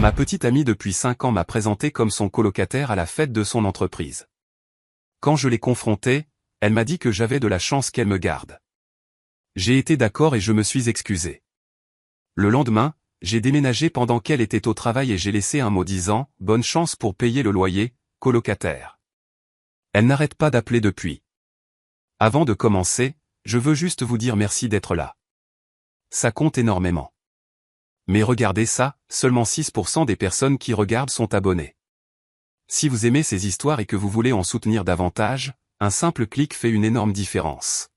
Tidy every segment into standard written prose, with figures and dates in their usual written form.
Ma petite amie depuis 5 ans m'a présenté comme son colocataire à la fête de son entreprise. Quand je l'ai confrontée, elle m'a dit que j'avais de la chance qu'elle me garde. J'ai été d'accord et je me suis excusé. Le lendemain, j'ai déménagé pendant qu'elle était au travail et j'ai laissé un mot disant « Bonne chance pour payer le loyer, colocataire ». Elle n'arrête pas d'appeler depuis. Avant de commencer, je veux juste vous dire merci d'être là. Ça compte énormément. Mais regardez ça, seulement 6% des personnes qui regardent sont abonnées. Si vous aimez ces histoires et que vous voulez en soutenir davantage, un simple clic fait une énorme différence.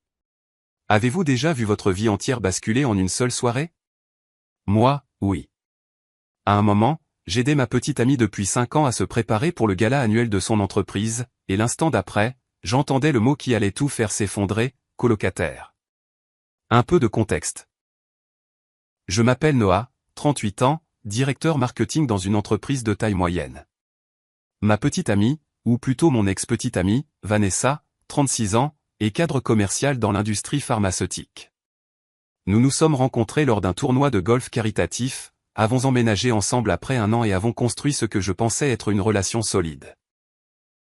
Avez-vous déjà vu votre vie entière basculer en une seule soirée? Moi, oui. À un moment, j'aidais ma petite amie depuis 5 ans à se préparer pour le gala annuel de son entreprise, et l'instant d'après, j'entendais le mot qui allait tout faire s'effondrer, colocataire. Un peu de contexte. Je m'appelle Noah, 38 ans, directeur marketing dans une entreprise de taille moyenne. Ma petite amie, ou plutôt mon ex-petite amie, Vanessa, 36 ans, est cadre commercial dans l'industrie pharmaceutique. Nous nous sommes rencontrés lors d'un tournoi de golf caritatif, avons emménagé ensemble après 1 an et avons construit ce que je pensais être une relation solide.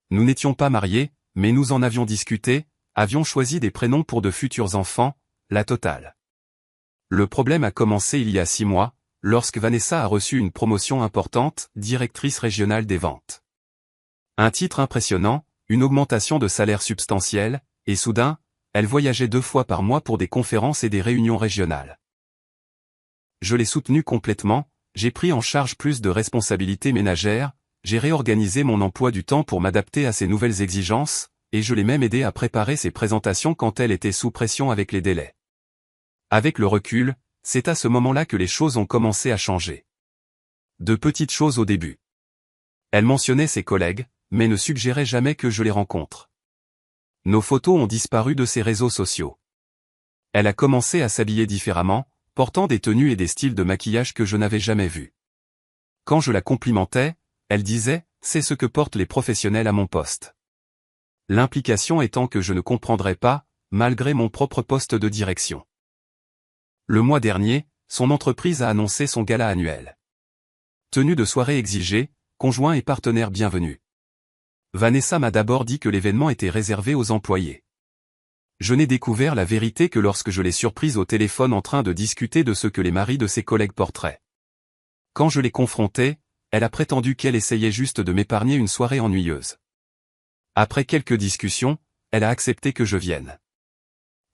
Nous n'étions pas mariés, mais nous en avions discuté, avions choisi des prénoms pour de futurs enfants, la totale. Le problème a commencé il y a 6 mois, lorsque Vanessa a reçu une promotion importante, directrice régionale des ventes. Un titre impressionnant, une augmentation de salaire substantielle, et soudain, elle voyageait 2 fois par mois pour des conférences et des réunions régionales. Je l'ai soutenue complètement, j'ai pris en charge plus de responsabilités ménagères, j'ai réorganisé mon emploi du temps pour m'adapter à ces nouvelles exigences, et je l'ai même aidé à préparer ses présentations quand elle était sous pression avec les délais. Avec le recul, c'est à ce moment-là que les choses ont commencé à changer. De petites choses au début. Elle mentionnait ses collègues, mais ne suggérait jamais que je les rencontre. Nos photos ont disparu de ses réseaux sociaux. Elle a commencé à s'habiller différemment, portant des tenues et des styles de maquillage que je n'avais jamais vus. Quand je la complimentais, elle disait « C'est ce que portent les professionnels à mon poste ». L'implication étant que je ne comprendrais pas, malgré mon propre poste de direction. Le mois dernier, son entreprise a annoncé son gala annuel. Tenue de soirée exigée, conjoints et partenaires bienvenus. Vanessa m'a d'abord dit que l'événement était réservé aux employés. Je n'ai découvert la vérité que lorsque je l'ai surprise au téléphone en train de discuter de ce que les maris de ses collègues porteraient. Quand je l'ai confrontée, elle a prétendu qu'elle essayait juste de m'épargner une soirée ennuyeuse. Après quelques discussions, elle a accepté que je vienne.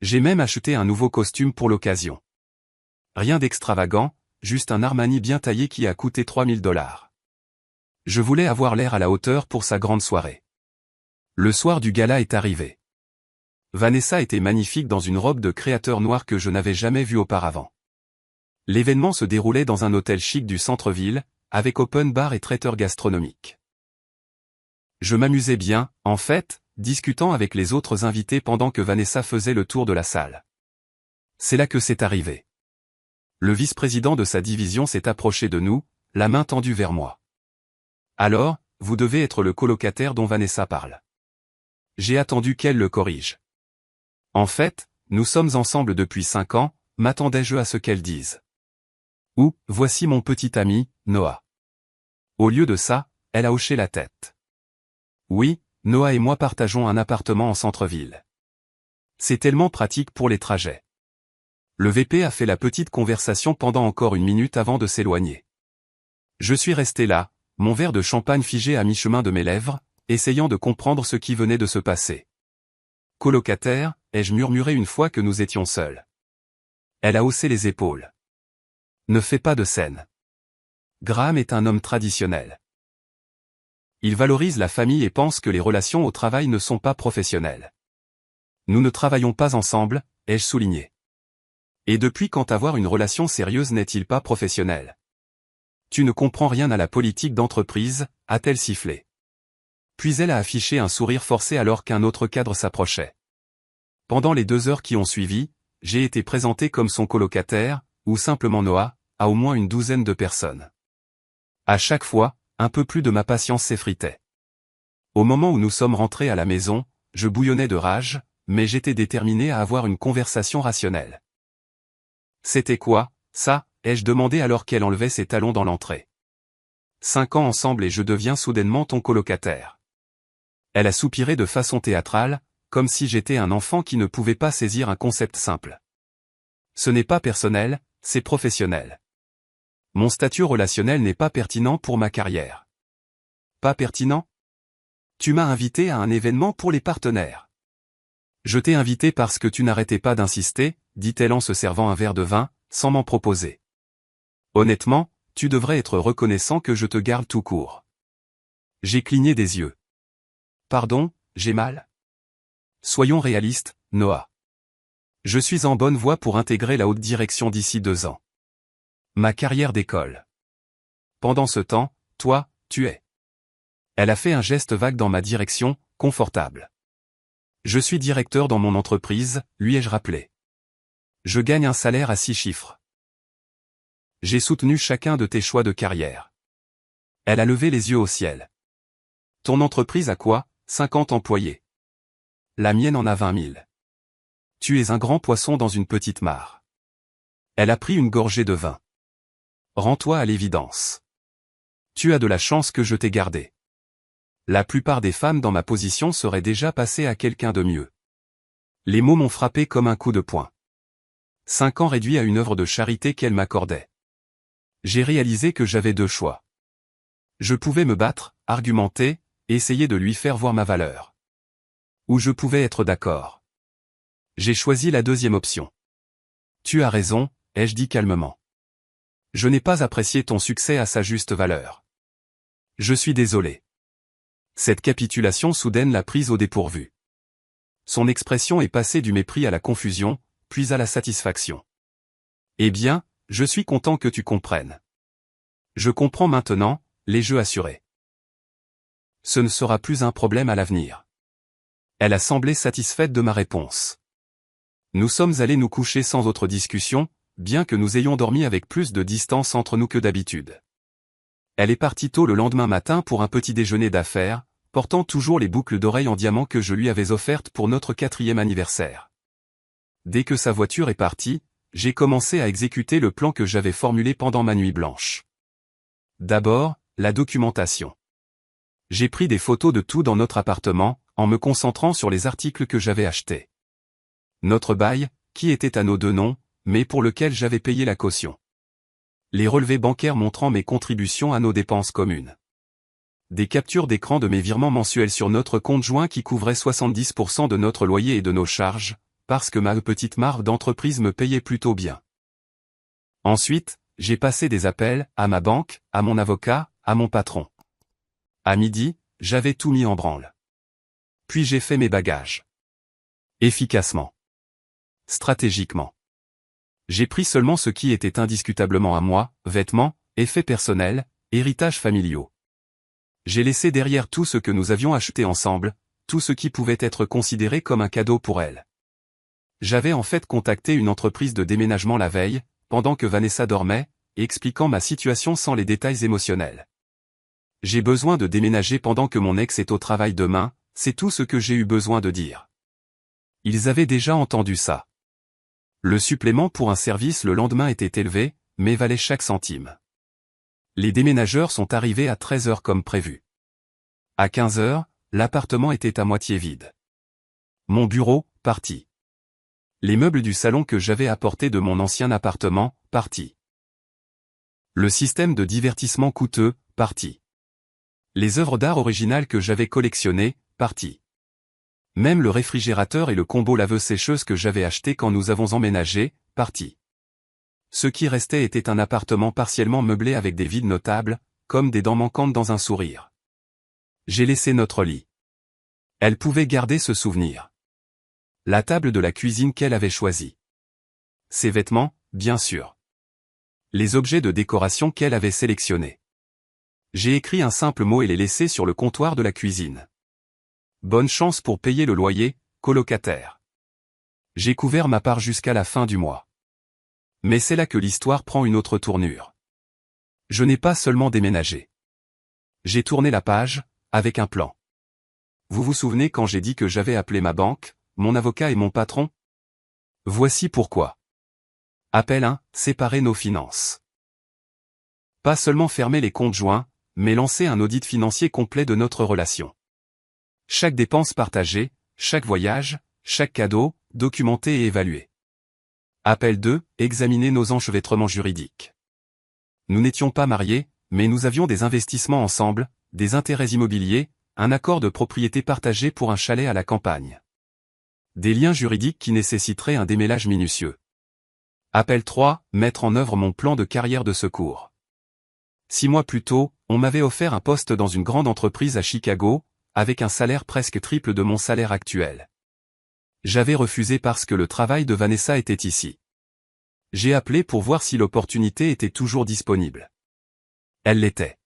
J'ai même acheté un nouveau costume pour l'occasion. Rien d'extravagant, juste un Armani bien taillé qui a coûté $3000. Je voulais avoir l'air à la hauteur pour sa grande soirée. Le soir du gala est arrivé. Vanessa était magnifique dans une robe de créateur noir que je n'avais jamais vue auparavant. L'événement se déroulait dans un hôtel chic du centre-ville, avec open bar et traiteur gastronomique. Je m'amusais bien, en fait, discutant avec les autres invités pendant que Vanessa faisait le tour de la salle. C'est là que c'est arrivé. Le vice-président de sa division s'est approché de nous, la main tendue vers moi. Alors, vous devez être le colocataire dont Vanessa parle. J'ai attendu qu'elle le corrige. En fait, nous sommes ensemble depuis 5 ans, m'attendais-je à ce qu'elle dise. Ou, voici mon petit ami, Noah. Au lieu de ça, elle a hoché la tête. Oui, Noah et moi partageons un appartement en centre-ville. C'est tellement pratique pour les trajets. Le VP a fait la petite conversation pendant encore 1 minute avant de s'éloigner. Je suis resté là, mon verre de champagne figé à mi-chemin de mes lèvres, essayant de comprendre ce qui venait de se passer. Colocataire, ai-je murmuré une fois que nous étions seuls. Elle a haussé les épaules. Ne fais pas de scène. Graham est un homme traditionnel. Il valorise la famille et pense que les relations au travail ne sont pas professionnelles. Nous ne travaillons pas ensemble, ai-je souligné. Et depuis quand avoir une relation sérieuse n'est-il pas professionnel? Tu ne comprends rien à la politique d'entreprise, a-t-elle sifflé. Puis elle a affiché un sourire forcé alors qu'un autre cadre s'approchait. Pendant les 2 heures qui ont suivi, j'ai été présenté comme son colocataire, ou simplement Noah, à au moins une 12aine de personnes. À chaque fois, un peu plus de ma patience s'effritait. Au moment où nous sommes rentrés à la maison, je bouillonnais de rage, mais j'étais déterminé à avoir une conversation rationnelle. C'était quoi, ça, ai-je demandé alors qu'elle enlevait ses talons dans l'entrée. 5 ans ensemble et je deviens soudainement ton colocataire. Elle a soupiré de façon théâtrale, comme si j'étais un enfant qui ne pouvait pas saisir un concept simple. Ce n'est pas personnel, c'est professionnel. Mon statut relationnel n'est pas pertinent pour ma carrière. Pas pertinent? Tu m'as invité à un événement pour les partenaires. Je t'ai invité parce que tu n'arrêtais pas d'insister, dit-elle en se servant un verre de vin, sans m'en proposer. Honnêtement, tu devrais être reconnaissant que je te garde tout court. J'ai cligné des yeux. Pardon, j'ai mal? Soyons réalistes, Noah. Je suis en bonne voie pour intégrer la haute direction d'ici 2 ans. Ma carrière décolle. Pendant ce temps, toi, tu es. Elle a fait un geste vague dans ma direction, confortable. Je suis directeur dans mon entreprise, lui ai-je rappelé. Je gagne un salaire à 6 chiffres. J'ai soutenu chacun de tes choix de carrière. Elle a levé les yeux au ciel. Ton entreprise a quoi? 50 employés. La mienne en a 20 000. Tu es un grand poisson dans une petite mare. Elle a pris une gorgée de vin. Rends-toi à l'évidence. Tu as de la chance que je t'ai gardé. La plupart des femmes dans ma position seraient déjà passées à quelqu'un de mieux. Les mots m'ont frappé comme un coup de poing. 5 ans réduits à une œuvre de charité qu'elle m'accordait. J'ai réalisé que j'avais 2 choix. Je pouvais me battre, argumenter, essayer de lui faire voir ma valeur. Ou je pouvais être d'accord. J'ai choisi la deuxième option. Tu as raison, ai-je dit calmement. Je n'ai pas apprécié ton succès à sa juste valeur. Je suis désolé. Cette capitulation soudaine l'a prise au dépourvu. Son expression est passée du mépris à la confusion, puis à la satisfaction. Eh bien, je suis content que tu comprennes. Je comprends maintenant, les jeux assurés. Ce ne sera plus un problème à l'avenir. Elle a semblé satisfaite de ma réponse. Nous sommes allés nous coucher sans autre discussion, bien que nous ayons dormi avec plus de distance entre nous que d'habitude. Elle est partie tôt le lendemain matin pour un petit déjeuner d'affaires, portant toujours les boucles d'oreilles en diamant que je lui avais offertes pour notre 4e anniversaire. Dès que sa voiture est partie, j'ai commencé à exécuter le plan que j'avais formulé pendant ma nuit blanche. D'abord, la documentation. J'ai pris des photos de tout dans notre appartement, en me concentrant sur les articles que j'avais achetés. Notre bail, qui était à nos 2 noms, mais pour lequel j'avais payé la caution. Les relevés bancaires montrant mes contributions à nos dépenses communes. Des captures d'écran de mes virements mensuels sur notre compte joint qui couvraient 70% de notre loyer et de nos charges, parce que ma petite marque d'entreprise me payait plutôt bien. Ensuite, j'ai passé des appels, à ma banque, à mon avocat, à mon patron. À midi, j'avais tout mis en branle. Puis j'ai fait mes bagages. Efficacement. Stratégiquement. J'ai pris seulement ce qui était indiscutablement à moi, vêtements, effets personnels, héritages familiaux. J'ai laissé derrière tout ce que nous avions acheté ensemble, tout ce qui pouvait être considéré comme un cadeau pour elle. J'avais en fait contacté une entreprise de déménagement la veille, pendant que Vanessa dormait, expliquant ma situation sans les détails émotionnels. J'ai besoin de déménager pendant que mon ex est au travail demain, c'est tout ce que j'ai eu besoin de dire. Ils avaient déjà entendu ça. Le supplément pour un service le lendemain était élevé, mais valait chaque centime. Les déménageurs sont arrivés à 13 h comme prévu. À 15 h, l'appartement était à moitié vide. Mon bureau, parti. Les meubles du salon que j'avais apportés de mon ancien appartement, parti. Le système de divertissement coûteux, parti. Les œuvres d'art originales que j'avais collectionnées, parti. Même le réfrigérateur et le combo laveuse-sécheuse que j'avais acheté quand nous avons emménagé, parti. Ce qui restait était un appartement partiellement meublé avec des vides notables, comme des dents manquantes dans un sourire. J'ai laissé notre lit. Elle pouvait garder ce souvenir. La table de la cuisine qu'elle avait choisie. Ses vêtements, bien sûr. Les objets de décoration qu'elle avait sélectionnés. J'ai écrit un simple mot et les laissé sur le comptoir de la cuisine. Bonne chance pour payer le loyer, colocataire. J'ai couvert ma part jusqu'à la fin du mois. Mais c'est là que l'histoire prend une autre tournure. Je n'ai pas seulement déménagé. J'ai tourné la page, avec un plan. Vous vous souvenez quand j'ai dit que j'avais appelé ma banque, mon avocat et mon patron? Voici pourquoi. Appel 1, séparer nos finances. Pas seulement fermer les comptes joints, mais lancer un audit financier complet de notre relation. Chaque dépense partagée, chaque voyage, chaque cadeau, documenté et évalué. Appel 2, examiner nos enchevêtrements juridiques. Nous n'étions pas mariés, mais nous avions des investissements ensemble, des intérêts immobiliers, un accord de propriété partagé pour un chalet à la campagne. Des liens juridiques qui nécessiteraient un démêlage minutieux. Appel 3, mettre en œuvre mon plan de carrière de secours. 6 mois plus tôt, on m'avait offert un poste dans une grande entreprise à Chicago, avec un salaire presque triple de mon salaire actuel. J'avais refusé parce que le travail de Vanessa était ici. J'ai appelé pour voir si l'opportunité était toujours disponible. Elle l'était.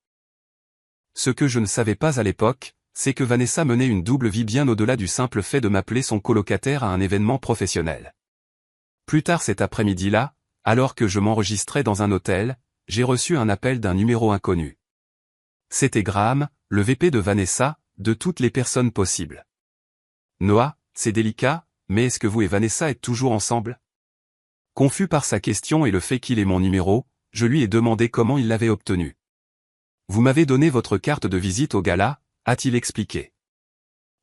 Ce que je ne savais pas à l'époque, c'est que Vanessa menait une double vie bien au-delà du simple fait de m'appeler son colocataire à un événement professionnel. Plus tard cet après-midi-là, alors que je m'enregistrais dans un hôtel, j'ai reçu un appel d'un numéro inconnu. C'était Graham, le VP de Vanessa, de toutes les personnes possibles. Noah, c'est délicat, mais est-ce que vous et Vanessa êtes toujours ensemble? Confus par sa question et le fait qu'il ait mon numéro, je lui ai demandé comment il l'avait obtenu. Vous m'avez donné votre carte de visite au gala, a-t-il expliqué.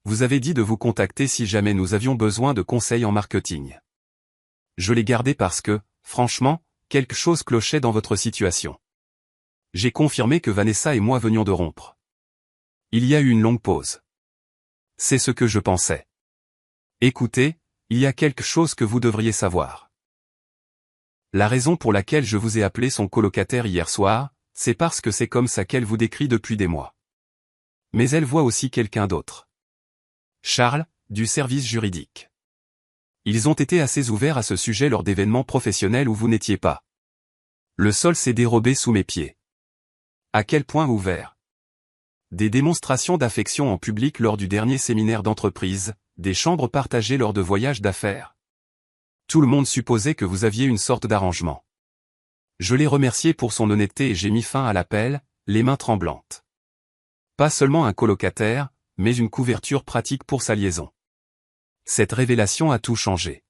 Vous avez dit de vous contacter si jamais nous avions besoin de conseils en marketing. Je l'ai gardé parce que, franchement, quelque chose clochait dans votre situation. J'ai confirmé que Vanessa et moi venions de rompre. Il y a eu une longue pause. C'est ce que je pensais. Écoutez, il y a quelque chose que vous devriez savoir. La raison pour laquelle je vous ai appelé son colocataire hier soir, c'est parce que c'est comme ça qu'elle vous décrit depuis des mois. Mais elle voit aussi quelqu'un d'autre. Charles, du service juridique. Ils ont été assez ouverts à ce sujet lors d'événements professionnels où vous n'étiez pas. Le sol s'est dérobé sous mes pieds. À quel point ouvert? Des démonstrations d'affection en public lors du dernier séminaire d'entreprise, des chambres partagées lors de voyages d'affaires. Tout le monde supposait que vous aviez une sorte d'arrangement. Je l'ai remercié pour son honnêteté et j'ai mis fin à l'appel, les mains tremblantes. Pas seulement un colocataire, mais une couverture pratique pour sa liaison. Cette révélation a tout changé.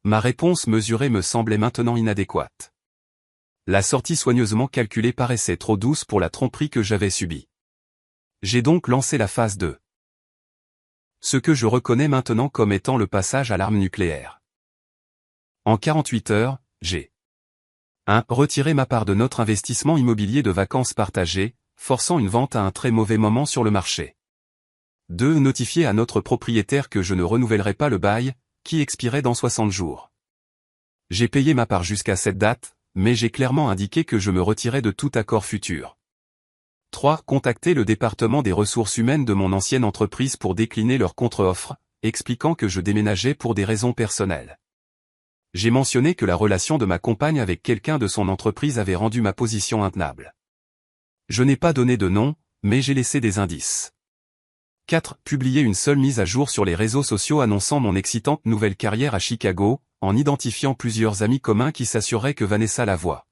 Ma réponse mesurée me semblait maintenant inadéquate. La sortie soigneusement calculée paraissait trop douce pour la tromperie que j'avais subie. J'ai donc lancé la phase 2. Ce que je reconnais maintenant comme étant le passage à l'arme nucléaire. En 48 heures, j'ai 1. Retiré ma part de notre investissement immobilier de vacances partagées, forçant une vente à un très mauvais moment sur le marché. 2. Notifier à notre propriétaire que je ne renouvellerai pas le bail, qui expirait dans 60 jours. J'ai payé ma part jusqu'à cette date, mais j'ai clairement indiqué que je me retirais de tout accord futur. 3. Contacter le département des ressources humaines de mon ancienne entreprise pour décliner leur contre-offre, expliquant que je déménageais pour des raisons personnelles. J'ai mentionné que la relation de ma compagne avec quelqu'un de son entreprise avait rendu ma position intenable. Je n'ai pas donné de nom, mais j'ai laissé des indices. 4. Publier une seule mise à jour sur les réseaux sociaux annonçant mon excitante nouvelle carrière à Chicago, en identifiant plusieurs amis communs qui s'assureraient que Vanessa la voit.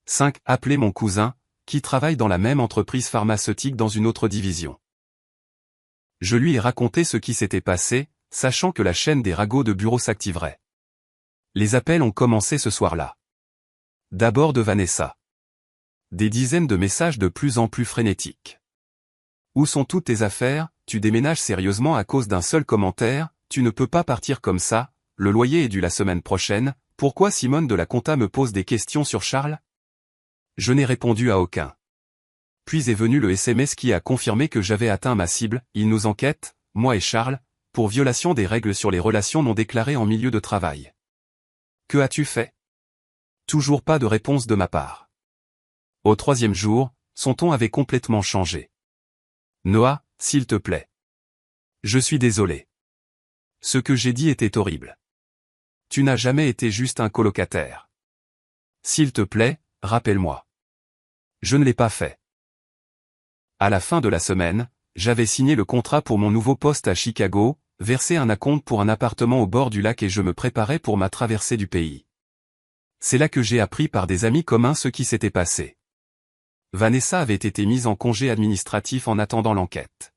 5. Appeler mon cousin, qui travaille dans la même entreprise pharmaceutique dans une autre division. Je lui ai raconté ce qui s'était passé, sachant que la chaîne des ragots de bureau s'activerait. Les appels ont commencé ce soir-là. D'abord de Vanessa. Des dizaines de messages de plus en plus frénétiques. Où sont toutes tes affaires? Tu déménages sérieusement à cause d'un seul commentaire, tu ne peux pas partir comme ça, le loyer est dû la semaine prochaine, pourquoi Simone de la compta me pose des questions sur Charles? Je n'ai répondu à aucun. Puis est venu le SMS qui a confirmé que j'avais atteint ma cible, il nous enquête, moi et Charles, pour violation des règles sur les relations non déclarées en milieu de travail. Que as-tu fait? Toujours pas de réponse de ma part. Au 3e jour, son ton avait complètement changé. Noah, s'il te plaît. Je suis désolé. Ce que j'ai dit était horrible. Tu n'as jamais été juste un colocataire. S'il te plaît, rappelle-moi. Je ne l'ai pas fait. À la fin de la semaine, j'avais signé le contrat pour mon nouveau poste à Chicago, versé un acompte pour un appartement au bord du lac et je me préparais pour ma traversée du pays. C'est là que j'ai appris par des amis communs ce qui s'était passé. Vanessa avait été mise en congé administratif en attendant l'enquête.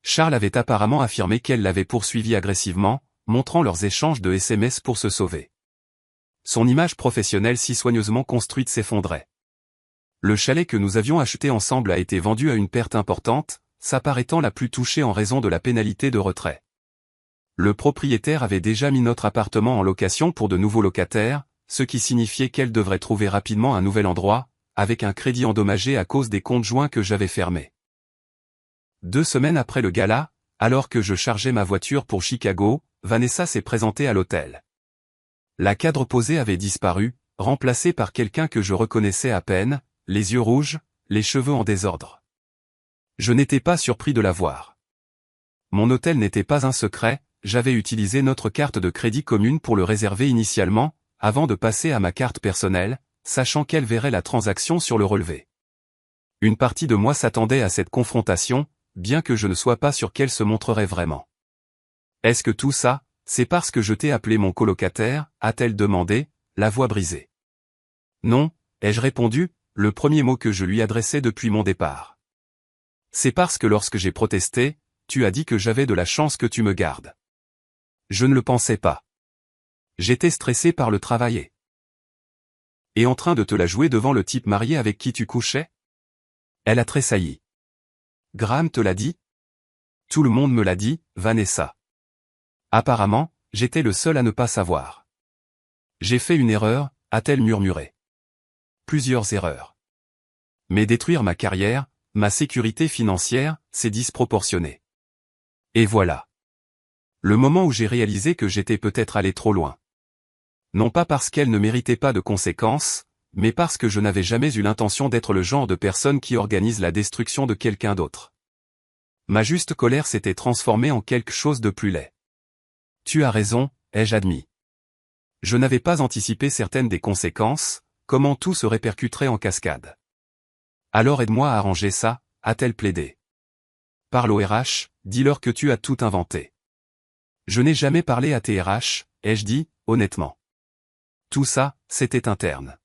Charles avait apparemment affirmé qu'elle l'avait poursuivi agressivement, montrant leurs échanges de SMS pour se sauver. Son image professionnelle si soigneusement construite s'effondrait. Le chalet que nous avions acheté ensemble a été vendu à une perte importante, sa part étant la plus touchée en raison de la pénalité de retrait. Le propriétaire avait déjà mis notre appartement en location pour de nouveaux locataires, ce qui signifiait qu'elle devrait trouver rapidement un nouvel endroit, avec un crédit endommagé à cause des comptes joints que j'avais fermés. 2 semaines après le gala, alors que je chargeais ma voiture pour Chicago, Vanessa s'est présentée à l'hôtel. La cadre posée avait disparu, remplacée par quelqu'un que je reconnaissais à peine, les yeux rouges, les cheveux en désordre. Je n'étais pas surpris de la voir. Mon hôtel n'était pas un secret, j'avais utilisé notre carte de crédit commune pour le réserver initialement, avant de passer à ma carte personnelle, sachant qu'elle verrait la transaction sur le relevé. Une partie de moi s'attendait à cette confrontation, bien que je ne sois pas sûr qu'elle se montrerait vraiment. « Est-ce que tout ça, c'est parce que je t'ai appelé mon colocataire ?» a-t-elle demandé, la voix brisée. « Non » ai-je répondu, le premier mot que je lui adressais depuis mon départ. « C'est parce que lorsque j'ai protesté, tu as dit que j'avais de la chance que tu me gardes. » Je ne le pensais pas. J'étais stressé par le travail. Et en train de te la jouer devant le type marié avec qui tu couchais? Elle a tressailli. Graham te l'a dit? Tout le monde me l'a dit, Vanessa. Apparemment, j'étais le seul à ne pas savoir. J'ai fait une erreur, a-t-elle murmuré. Plusieurs erreurs. Mais détruire ma carrière, ma sécurité financière, c'est disproportionné. Et voilà. Le moment où j'ai réalisé que j'étais peut-être allé trop loin. Non pas parce qu'elle ne méritait pas de conséquences, mais parce que je n'avais jamais eu l'intention d'être le genre de personne qui organise la destruction de quelqu'un d'autre. Ma juste colère s'était transformée en quelque chose de plus laid. Tu as raison, ai-je admis. Je n'avais pas anticipé certaines des conséquences, comment tout se répercuterait en cascade. Alors aide-moi à arranger ça, a-t-elle plaidé. Parle au RH, dis-leur que tu as tout inventé. Je n'ai jamais parlé à tes RH, ai-je dit, honnêtement. Tout ça, c'était interne.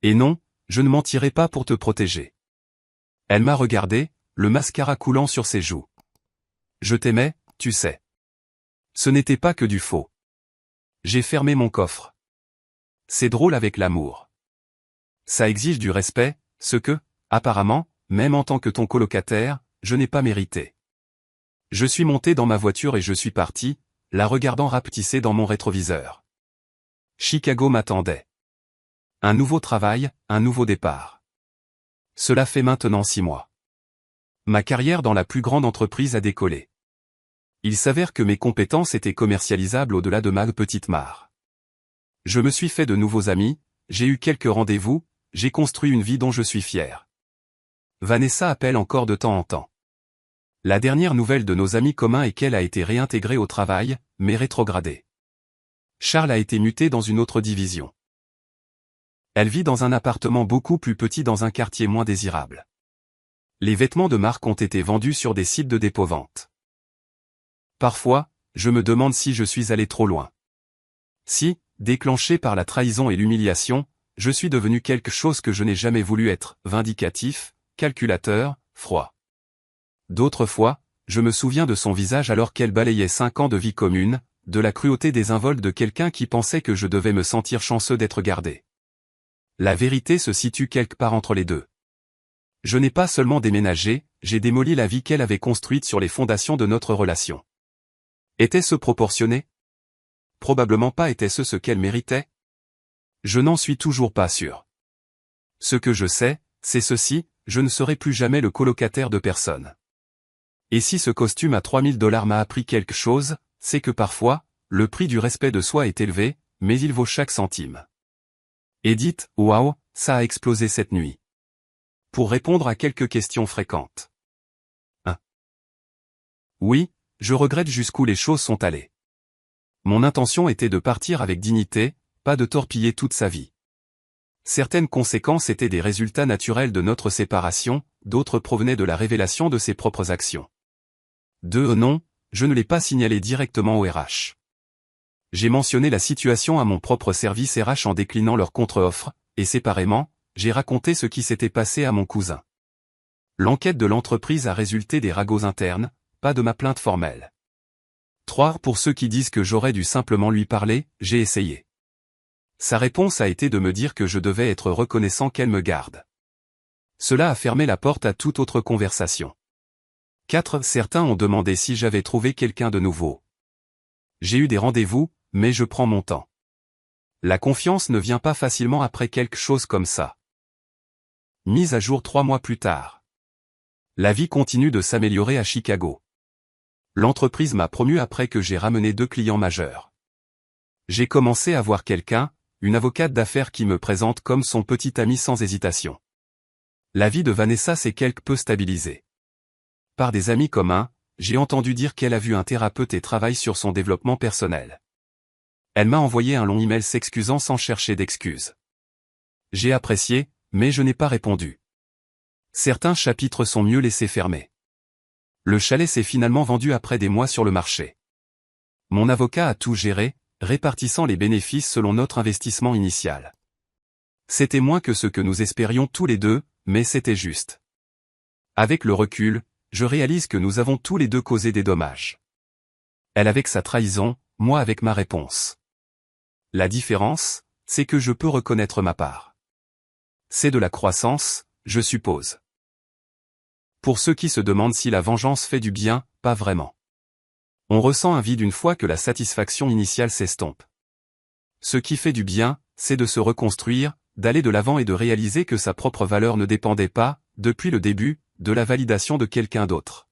Et non, je ne mentirai pas pour te protéger. Elle m'a regardé, le mascara coulant sur ses joues. Je t'aimais, tu sais. Ce n'était pas que du faux. J'ai fermé mon coffre. C'est drôle avec l'amour. Ça exige du respect, ce que, apparemment, même en tant que ton colocataire, je n'ai pas mérité. Je suis monté dans ma voiture et je suis parti, la regardant rapetisser dans mon rétroviseur. Chicago m'attendait. Un nouveau travail, un nouveau départ. Cela fait maintenant 6 mois. Ma carrière dans la plus grande entreprise a décollé. Il s'avère que mes compétences étaient commercialisables au-delà de ma petite mare. Je me suis fait de nouveaux amis, j'ai eu quelques rendez-vous, j'ai construit une vie dont je suis fier. Vanessa appelle encore de temps en temps. La dernière nouvelle de nos amis communs est qu'elle a été réintégrée au travail, mais rétrogradée. Charles a été muté dans une autre division. Elle vit dans un appartement beaucoup plus petit dans un quartier moins désirable. Les vêtements de marque ont été vendus sur des sites de dépôt-vente. Parfois, je me demande si je suis allé trop loin. Si, déclenché par la trahison et l'humiliation, je suis devenu quelque chose que je n'ai jamais voulu être, vindicatif, calculateur, froid. D'autres fois, je me souviens de son visage alors qu'elle balayait 5 ans de vie commune, de la cruauté désinvolte de quelqu'un qui pensait que je devais me sentir chanceux d'être gardé. La vérité se situe quelque part entre les deux. Je n'ai pas seulement déménagé, j'ai démoli la vie qu'elle avait construite sur les fondations de notre relation. Était-ce proportionné? Probablement pas. Était-ce ce qu'elle méritait? Je n'en suis toujours pas sûr. Ce que je sais, c'est ceci, je ne serai plus jamais le colocataire de personne. Et si ce costume à $3000 m'a appris quelque chose, c'est que parfois, le prix du respect de soi est élevé, mais il vaut chaque centime. Edith, waouh, ça a explosé cette nuit. Pour répondre à quelques questions fréquentes. 1. Oui, je regrette jusqu'où les choses sont allées. Mon intention était de partir avec dignité, pas de torpiller toute sa vie. Certaines conséquences étaient des résultats naturels de notre séparation, d'autres provenaient de la révélation de ses propres actions. 2. Non, je ne l'ai pas signalé directement au RH. J'ai mentionné la situation à mon propre service RH en déclinant leur contre-offre, et séparément, j'ai raconté ce qui s'était passé à mon cousin. L'enquête de l'entreprise a résulté des ragots internes, pas de ma plainte formelle. 3. Pour ceux qui disent que j'aurais dû simplement lui parler, j'ai essayé. Sa réponse a été de me dire que je devais être reconnaissant qu'elle me garde. Cela a fermé la porte à toute autre conversation. 4. Certains ont demandé si j'avais trouvé quelqu'un de nouveau. J'ai eu des rendez-vous, mais je prends mon temps. La confiance ne vient pas facilement après quelque chose comme ça. Mise à jour 3 mois plus tard. La vie continue de s'améliorer à Chicago. L'entreprise m'a promu après que j'ai ramené 2 clients majeurs. J'ai commencé à voir quelqu'un, une avocate d'affaires qui me présente comme son petit ami sans hésitation. La vie de Vanessa s'est quelque peu stabilisée. Par des amis communs, j'ai entendu dire qu'elle a vu un thérapeute et travaille sur son développement personnel. Elle m'a envoyé un long email s'excusant sans chercher d'excuses. J'ai apprécié, mais je n'ai pas répondu. Certains chapitres sont mieux laissés fermés. Le chalet s'est finalement vendu après des mois sur le marché. Mon avocat a tout géré, répartissant les bénéfices selon notre investissement initial. C'était moins que ce que nous espérions tous les deux, mais c'était juste. Avec le recul, je réalise que nous avons tous les deux causé des dommages. Elle avec sa trahison, moi avec ma réponse. La différence, c'est que je peux reconnaître ma part. C'est de la croissance, je suppose. Pour ceux qui se demandent si la vengeance fait du bien, pas vraiment. On ressent un vide une fois que la satisfaction initiale s'estompe. Ce qui fait du bien, c'est de se reconstruire, d'aller de l'avant et de réaliser que sa propre valeur ne dépendait pas, depuis le début, de la validation de quelqu'un d'autre.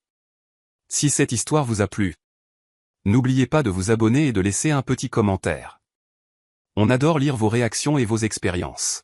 Si cette histoire vous a plu, n'oubliez pas de vous abonner et de laisser un petit commentaire. On adore lire vos réactions et vos expériences.